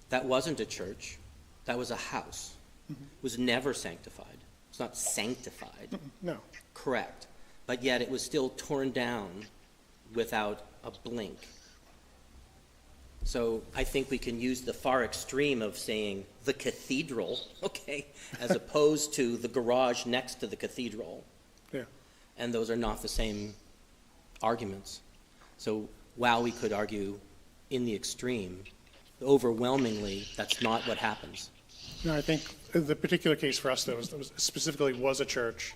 That wasn't a church. That was a house. It was never sanctified. It's not sanctified. No. Correct. But yet it was still torn down without a blink. So I think we can use the far extreme of saying the cathedral, okay, as opposed to the garage next to the cathedral. Yeah. And those are not the same arguments. So while we could argue in the extreme, overwhelmingly, that's not what happens. No, I think the particular case for us, though, specifically was a church,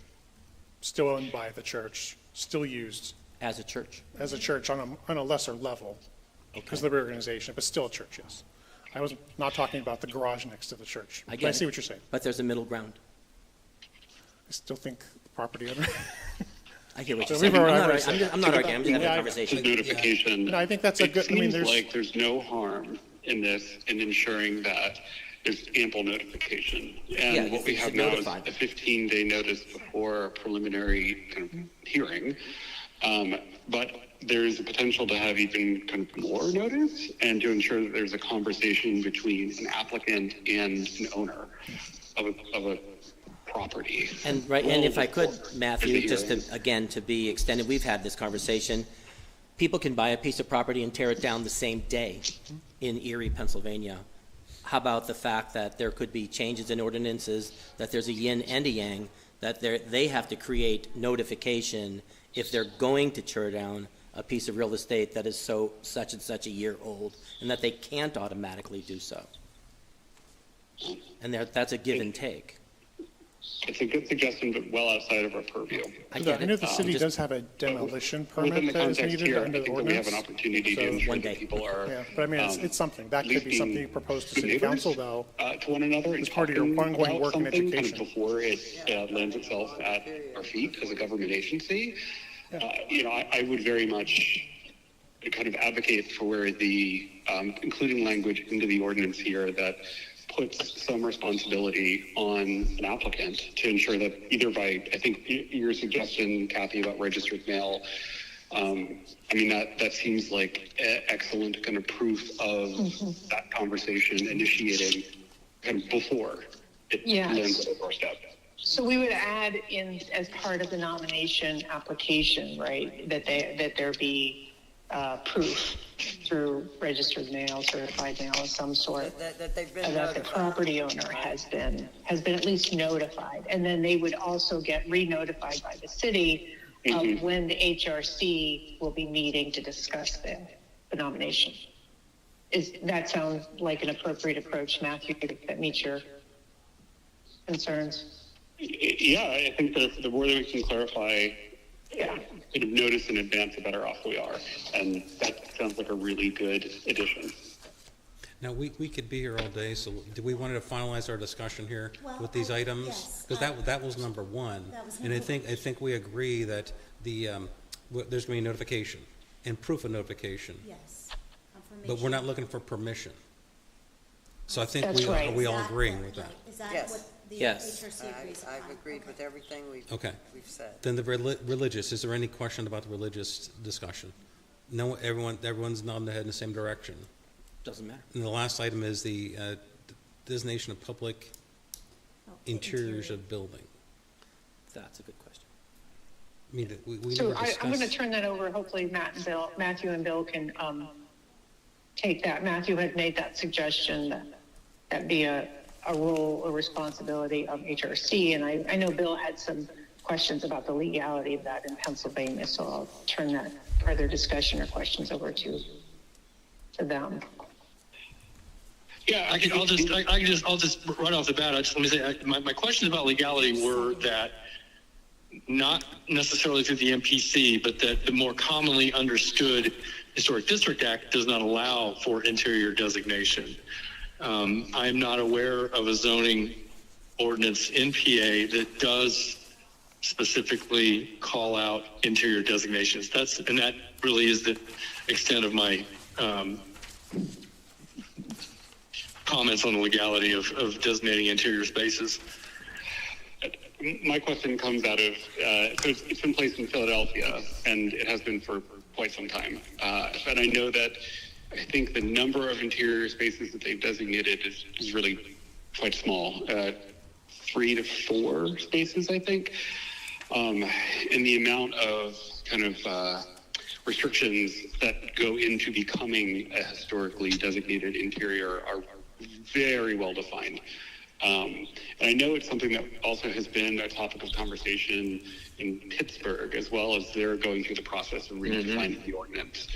still owned by the church, still used As a church. on a lesser level because of the reorganization, but still a church, yes. I was not talking about the garage next to the church. I But get I see it. what you're saying. But there's a middle ground. I still think the property owner. I hear what So you're saying. we've already I'm not said- arguing, I'm just having a Yeah, conversation. Notification. No, I think that's a good, I mean, It there's. seems like there's no harm in this, in ensuring that there's ample notification. Yeah, And you what we should have now is notify a them. 15-day notice before a preliminary kind of hearing. But there's a potential to have even kind of more notice and to ensure that there's a conversation between an applicant and an owner of a property. And if I could, Matthew, There's a just hearing. to, again, to be extended, we've had this conversation. People can buy a piece of property and tear it down the same day in Erie, Pennsylvania. How about the fact that there could be changes in ordinances, that there's a yin and a yang, that they have to create notification if they're going to tear down a piece of real estate that is such and such a year old, and that they can't automatically do so. And that's a give and take. It's a good suggestion, but well outside of our purview. I I get know it. the city Just- does have a demolition Within permit the that is context needed here, I under the think that we have ordinance. an opportunity to So- ensure One that day. people are. Yeah, but I mean, it's something. That could be something you propose to city neighbors, council, though. To one another and as part of your talking ongoing about work in something kind of education. before it lands itself at our feet as a government agency. I would very much kind of advocate for the including language into the ordinance here that puts some responsibility on an applicant to ensure that either by, I think your suggestion, Kathy, about registered mail, that seems like excellent kind of proof of that conversation initiating kind of before it Yes. lands at our doorstep. So we would add in as part of the nomination application, right, that there be proof through registered mail, certified mail of some sort, That they've been that the notified. property owner has been at least notified. And then they would also get re-notified by the city of when the HRC will be meeting to discuss the nomination. That sound like an appropriate approach, Matthew, that meets your concerns? Yeah, I think that the more that we can clarify sort of notice in advance, the better off we are. And that sounds like a really good addition. Now, we could be here all day, so do we want to finalize our discussion here Well, with these items? yes, Because that was number one. That was And I number think we agree that there's going to be notification and proof of notification, Yes. but we're not looking for permission. So I think That's right. we all agreeing with that. Is that Yes. what the Yes. HRC agrees upon? I've agreed with everything Okay. we've said. Then the religious, is there any question about the religious discussion? No, everyone's nodding their head in the same direction. Doesn't matter. And the last item is the designation of public Oh, the interiors interior. of building. That's a good question. I mean, we So never I'm going to discussed. turn that over. Hopefully Matthew and Bill can take that. Matthew had made that suggestion that that be a role or responsibility of HRC. And I know Bill had some questions about the legality of that in Pennsylvania. So I'll turn that further discussion or questions over to them. Yeah, I'll just right off the bat. Let me say my questions about legality were that not necessarily through the MPC, but that the more commonly understood Historic District Act does not allow for interior designation. I am not aware of a zoning ordinance in PA that does specifically call out interior designations. And that really is the extent of my comments on the legality of designating interior spaces. My question comes out of, so it's been placed in Philadelphia, and it has been for quite some time. And I know that I think the number of interior spaces that they've designated is really quite small, 3 to 4 spaces, I think. And the amount of kind of restrictions that go into becoming a historically designated interior are very well defined. And I know it's something that also has been a topic of conversation in Pittsburgh, as well as they're going through the process of redefining the ordinance.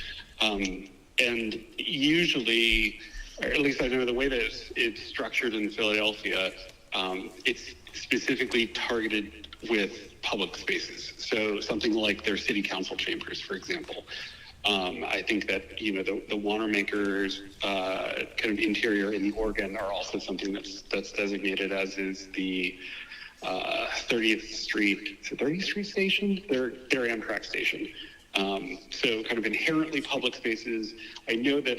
And usually, or at least I know the way that it's structured in Philadelphia, it's specifically targeted with public spaces. So something like their city council chambers, for example. I think that, you know, the Wanamaker's kind of interior in the Oregon are also something that's designated, as is the 30th Street station, their Amtrak station. So kind of inherently public spaces. I know that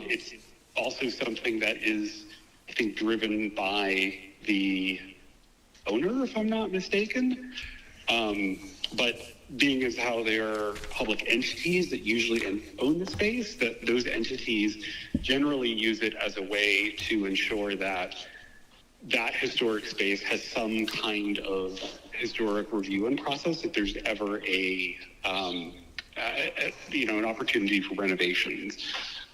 it's also something that is, I think, driven by the owner, if I'm not mistaken. But being as how they are public entities that usually own the space, that those entities generally use it as a way to ensure that that historic space has some kind of historic review and process if there's ever an opportunity for renovations.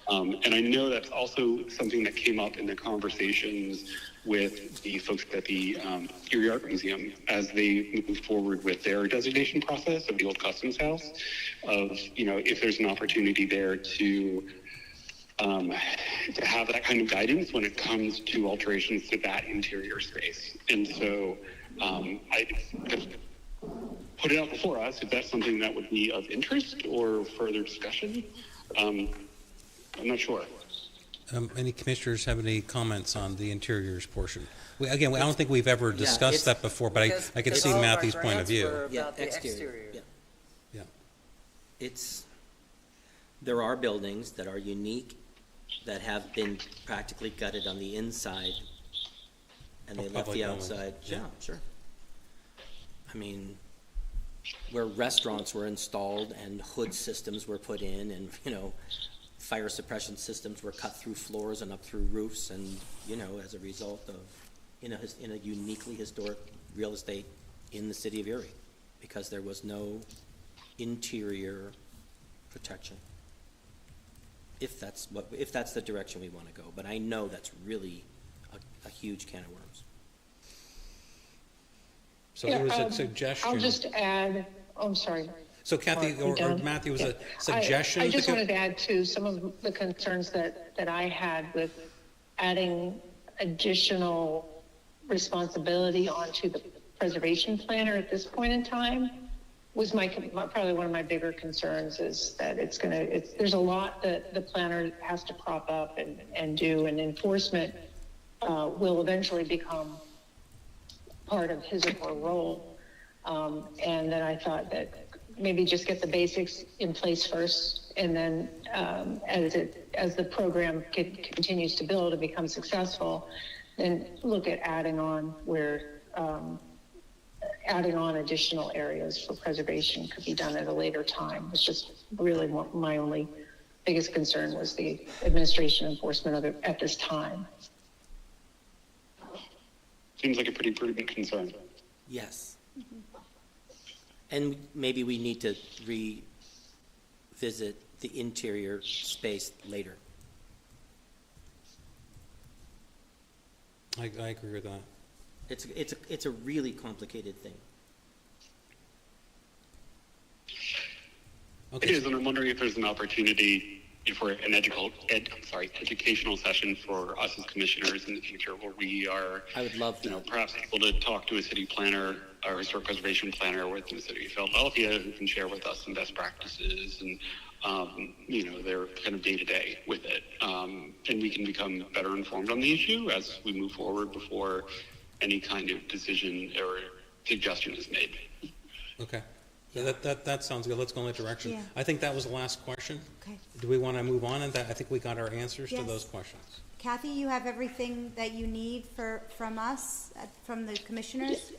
And I know that's also something that came up in the conversations with the folks at the Erie Art Museum as they move forward with their designation process of the old Customs House, of, you know, if there's an opportunity there to have that kind of guidance when it comes to alterations to that interior space. And so I put it out before us if that's something that would be of interest or further discussion. I'm not sure. Any commissioners have any comments on the interiors portion? I don't think we've ever discussed that before, but I could see Matthew's point of view. About the exterior. Yeah. There are buildings that are unique, that have been practically gutted on the inside, and they left Public the buildings. outside. Yeah. Yeah, sure. I mean, where restaurants were installed and hood systems were put in, and, you know, fire suppression systems were cut through floors and up through roofs, and, you know, as a result of, in a uniquely historic real estate in the city of Erie, because there was no interior protection. If that's the direction we want to go, but I know that's really a huge can of worms. So there was a suggestion. I'll just add, I'm sorry. So Kathy or Matthew, was a suggestion? I just wanted to add to some of the concerns that I had with adding additional responsibility onto the preservation planner at this point in time. was probably one of my bigger concerns, is that there's a lot that the planner has to prop up and do, and enforcement will eventually become part of his or her role. And then I thought that maybe just get the basics in place first, and then as the program continues to build and become successful, then look at adding on additional areas for preservation could be done at a later time. It's just really my only biggest concern was the administration enforcement of it at this time. Seems like a pretty prudent concern. Yes. And maybe we need to revisit the interior space later. I agree with that. It's a really complicated thing. It is, and I'm wondering if there's an opportunity for an educational session for us as commissioners in the future, where we are, I would love that. Perhaps able to talk to a city planner or historic preservation planner within the city of Philadelphia who can share with us some best practices and, their kind of day-to-day with it. And we can become better informed on the issue as we move forward before any kind of decision or suggestion is made. Okay. So that sounds good. Let's go in that direction. Yeah. I think that was the last question. Okay. Do we want to move on? And I think we got our answers to Yes. those questions. Kathy, you have everything that you need from us, from the commissioners?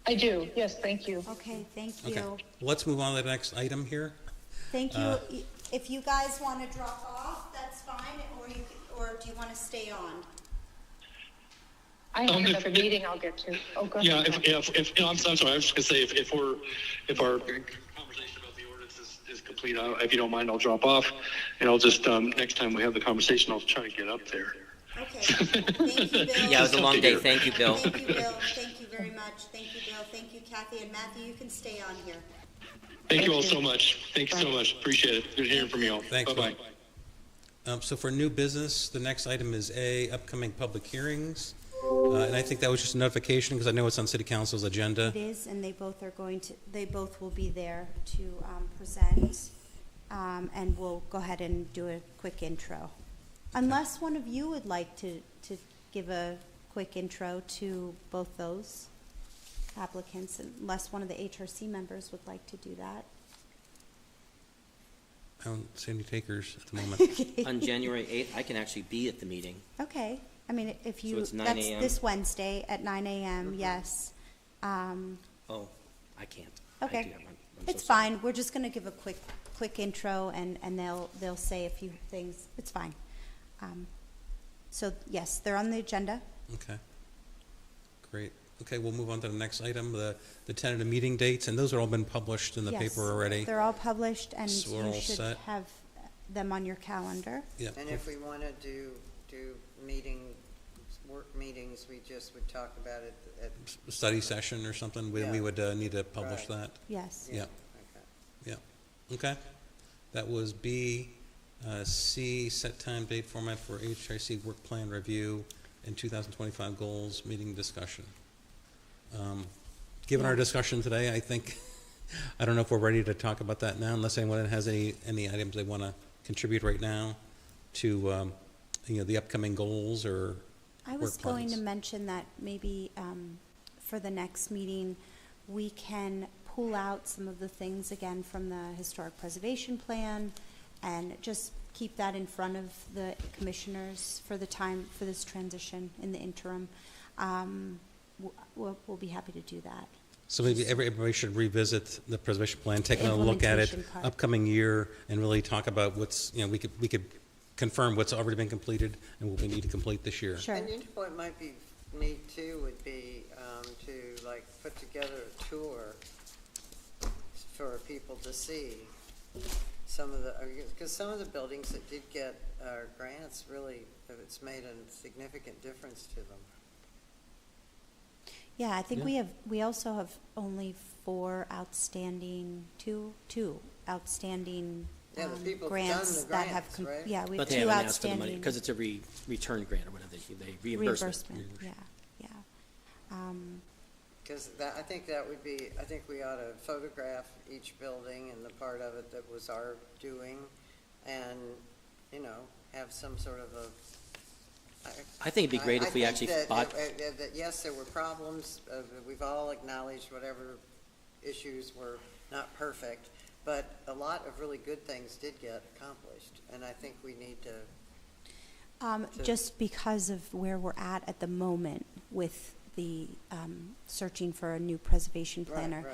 I do, yes, thank you. Okay, thank Okay. you. Let's move on to the next item here. Thank you. If you guys want to drop off, that's fine, or do you want to stay on? I have another meeting I'll get to. Oh, go ahead. Yeah, I'm sorry, I was just gonna say, if our conversation about the ordinance is complete, if you don't mind, I'll drop off, and I'll just, next time we have the conversation, I'll try to get up there. Okay. Thank you, Bill. Yeah, it was a long day. Thank you, Bill. Thank you, Bill. Thank you very much. Thank you, Bill. Thank you, Kathy, and Matthew, you can stay on here. Thank you all so much. Thank you so much. Appreciate it. Good hearing from you all. Thanks, Bye-bye. Bill. So for new business, the next item is upcoming public hearings. And I think that was just a notification because I know it's on City Council's agenda. It is, and they both will be there to present, and we'll go ahead and do a quick intro. Unless one of you would like to give a quick intro to both those applicants, unless one of the HRC members would like to do that. I don't see any takers at the moment. On January 8th, I can actually be at the meeting. Okay, I mean, if you, So it's 9 that's a.m.? this Wednesday at 9 a.m., yes. Oh, I can't. Okay. I'm It's so sorry. fine, we're just gonna give a quick intro, and they'll say a few things, it's fine. So, yes, they're on the agenda. Okay. Great. Okay, we'll move on to the next item, the tentative meeting dates, and those are all been published in the Yes, paper already. They're all published, and So we're you all should set. have them on your calendar. Yeah. And if we want to do work meetings, we just would talk about it at. Study session or something, we Yeah. would need to publish Right. that. Yes. Yeah. Okay. Yeah. Okay. That was B. C, set time, date, format for HRC work plan review and 2025 goals, meeting discussion. Given our discussion today, I think, I don't know if we're ready to talk about that now, unless anyone has any items they want to contribute right now to, the upcoming goals or I was work going to plans. mention that maybe for the next meeting, we can pull out some of the things again from the historic preservation plan and just keep that in front of the commissioners for the time, for this transition in the interim. We'll be happy to do that. So maybe everybody should revisit the preservation plan, take a look at it, Implementation part. upcoming year, and really talk about what's, we could confirm what's already been completed and what we need to complete this year. Sure. And what might be neat too would be to put together a tour for people to see some of because some of the buildings that did get grants really, it's made a significant difference to them. Yeah, I think Yeah. we also have only two outstanding Yeah, the people who've grants done the that have, grants, right? yeah, we have But they two haven't asked for the money outstanding. because it's a return grant or whatever, they reimbursement. Reimbursement, yeah. Because that, I think that would be, I think we ought to photograph each building and the part of it that was our doing, and, you know, have some sort of a. I think it'd be great if we actually bought. That yes, there were problems, we've all acknowledged whatever issues were not perfect, but a lot of really good things did get accomplished, and I think we need to. Just because of where we're at the moment with the searching for a new preservation planner.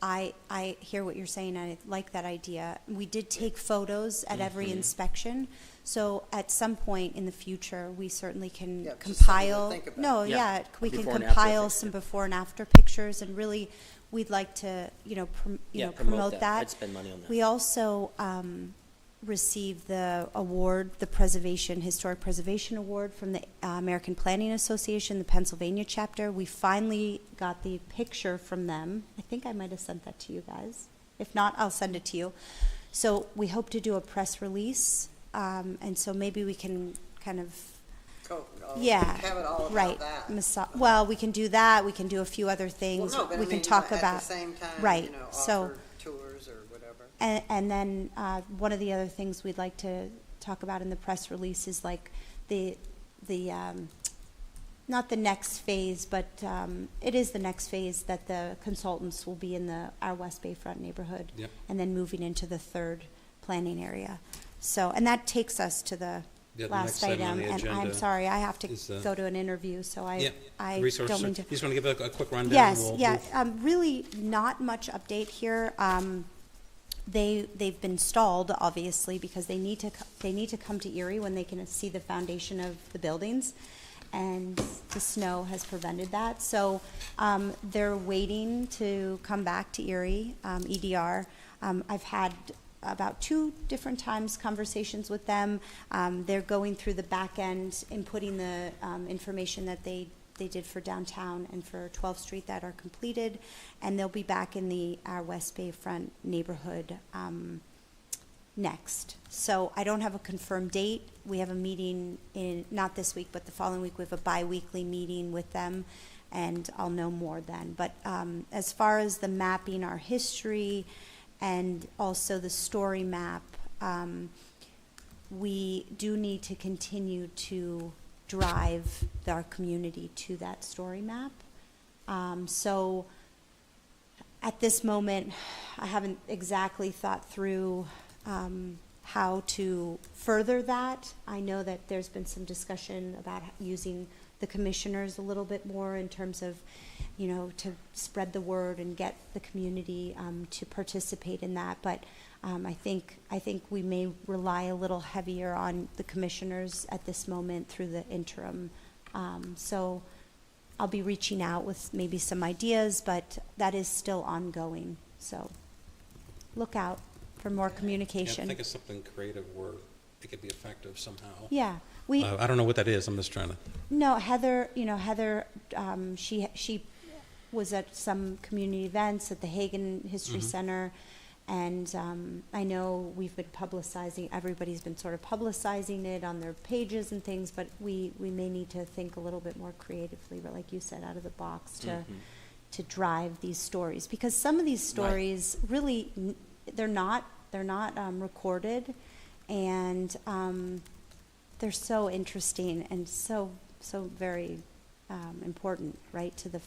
Right. I hear what you're saying, and I like that idea. We did take photos at every inspection, so at some point in the future, we certainly can Yeah, just something to compile. think about. No, Yeah. we can Before and after compile pictures, some yeah. before and after pictures, and really, we'd like to, promote that. I'd spend money on that. We also received the award, the Historic Preservation Award from the American Planning Association, the Pennsylvania chapter. We finally got the picture from them. I think I might have sent that to you guys. If not, I'll send it to you. So we hope to do a press release, and so maybe we can kind of, Have it all about right. that. Well, we can do that. We can do a few other things. Well, no, but we I can mean, talk at about the same time, right. you know, So. offer tours or whatever. And then one of the other things we'd like to talk about in the press release is like the not the next phase, but it is the next phase that the consultants will be in our West Bayfront neighborhood, Yep. and then moving into the third planning area. So, and that takes us to the Yeah, the last next item on item. the And I'm agenda sorry, I have to is, go to an interview, so Yeah, I resources. don't mean to. You just want to give a quick rundown? Yes, We'll yeah, move. really not much update here. They've been stalled, obviously, because they need to come to Erie when they can see the foundation of the buildings, and the snow has prevented that. So they're waiting to come back to Erie, EDR. I've had about 2 different times conversations with them. They're going through the back end, inputting the information that they did for downtown and for 12th Street that are completed, and they'll be back in our West Bayfront neighborhood next. So I don't have a confirmed date. We have a meeting not this week, but the following week. We have a bi-weekly meeting with them, and I'll know more then. But as far as the mapping our history and also the story map, we do need to continue to drive our community to that story map. So at this moment, I haven't exactly thought through how to further that. I know that there's been some discussion about using the commissioners a little bit more in terms of, to spread the word and get the community to participate in that. But I think we may rely a little heavier on the commissioners at this moment through the interim. So I'll be reaching out with maybe some ideas, but that is still ongoing. So look out for more communication. Yeah, think of something creative where it could be effective somehow. Yeah, I don't know what that is. I'm just trying to. No, Heather. She was at some community events at the Hagen History Center, and I know we've been publicizing. Everybody's been sort of publicizing it on their pages and things, but we may need to think a little bit more creatively, but like you said, out of the box to drive these stories, because some of these stories really they're not recorded, and they're so interesting and so very important, right, to the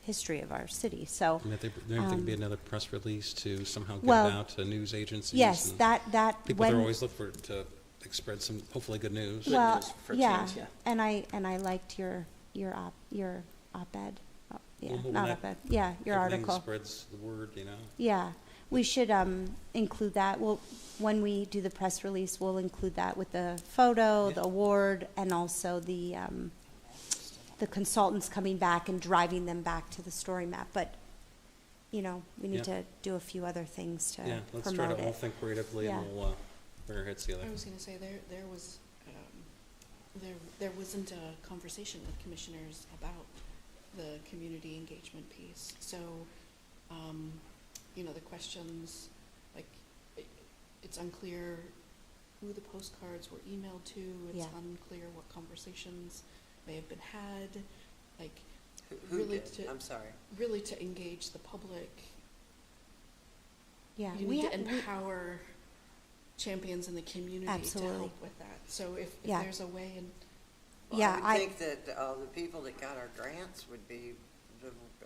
history of our city. So I mean, there could be another press release to somehow get well, it out to news agencies. yes, and that people when, are always look for to spread some hopefully good news. well, news for yeah, change, yeah. and I liked your op-ed. Yeah, Well, not that- op-ed. Yeah, your Everything article. spreads the word, Yeah, we should include that. When we do the press release, we'll include that with the photo, the award, and also the consultants coming back and driving them back to the story map. But, we need to do a few other things to Yeah, let's try promote to all it. think creatively, Yeah. and we'll bring our heads together. I was going to say there wasn't a conversation with commissioners about the community engagement piece. So, the questions, like, it's unclear who the postcards were emailed to. It's Yeah. unclear what conversations may have been had. Like, Who really did? to, I'm sorry. really to engage the public. Yeah, You we need to ha- we- empower champions in the community to Absolutely. help with that. So if Yeah. there's a way, and Well, Yeah, I would think that the people that got our grants would be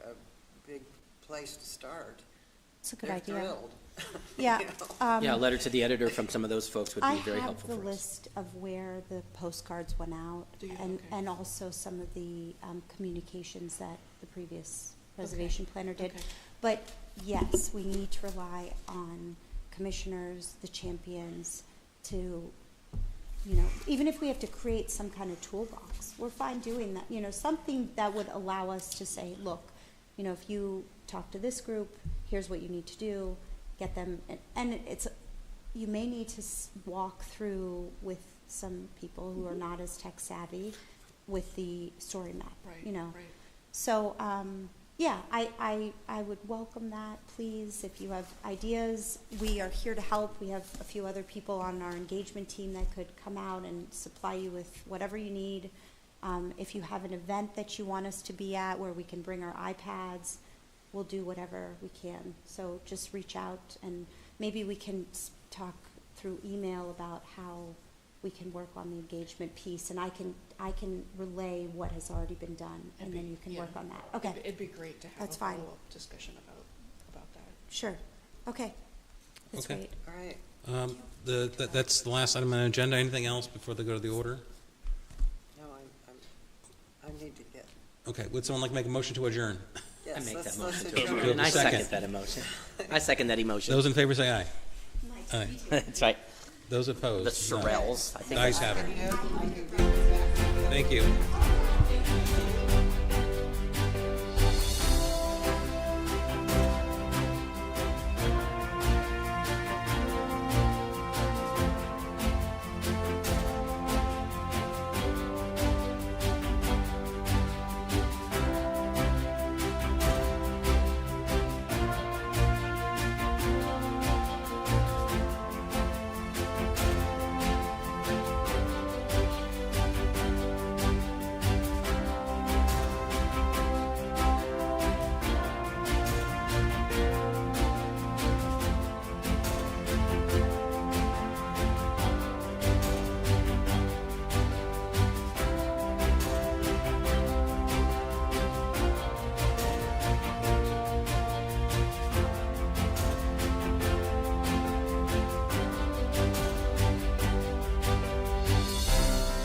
a big place to start. it's a good They're idea. thrilled. Yeah, You know? Yeah, a letter to the editor from some of those folks would I be very have helpful the for us. list of where the postcards went out, Do you? and, Okay. and also some of the communications that the previous preservation planner did. Okay. But yes, we need to rely on commissioners, the champions, to, you know, even if we have to create some kind of toolbox, we're fine doing that, you know, something that would allow us to say, look, you know, if you talk to this group, here's what you need to do, get them, and it's, you may need to walk through with some people who are not as tech savvy with the story map, right, you know. right. So, yeah, I would welcome that, please, if you have ideas. We are here to help. We have a few other people on our engagement team that could come out and supply you with whatever you need. If you have an event that you want us to be at where we can bring our iPads, we'll do whatever we can. So just reach out, and maybe we can talk through email about how we can work on the engagement piece, and I can relay what has already been done, and then you can work on that. Okay, It'd be great to have That's a fine. follow-up discussion about that. sure. Okay, that's Okay. great. All right. That's the last item on the agenda. Anything else before they go to the order? No, I need to get, Okay, would someone like to make a motion to adjourn? yes. I make let's- that let's motion to adjourn. adjourn, and I Second. second that emotion. I second that emotion. Those in favor say aye. Aye. That's right. Those opposed? The no. Sorrells, I think. Ayes have it. Thank you.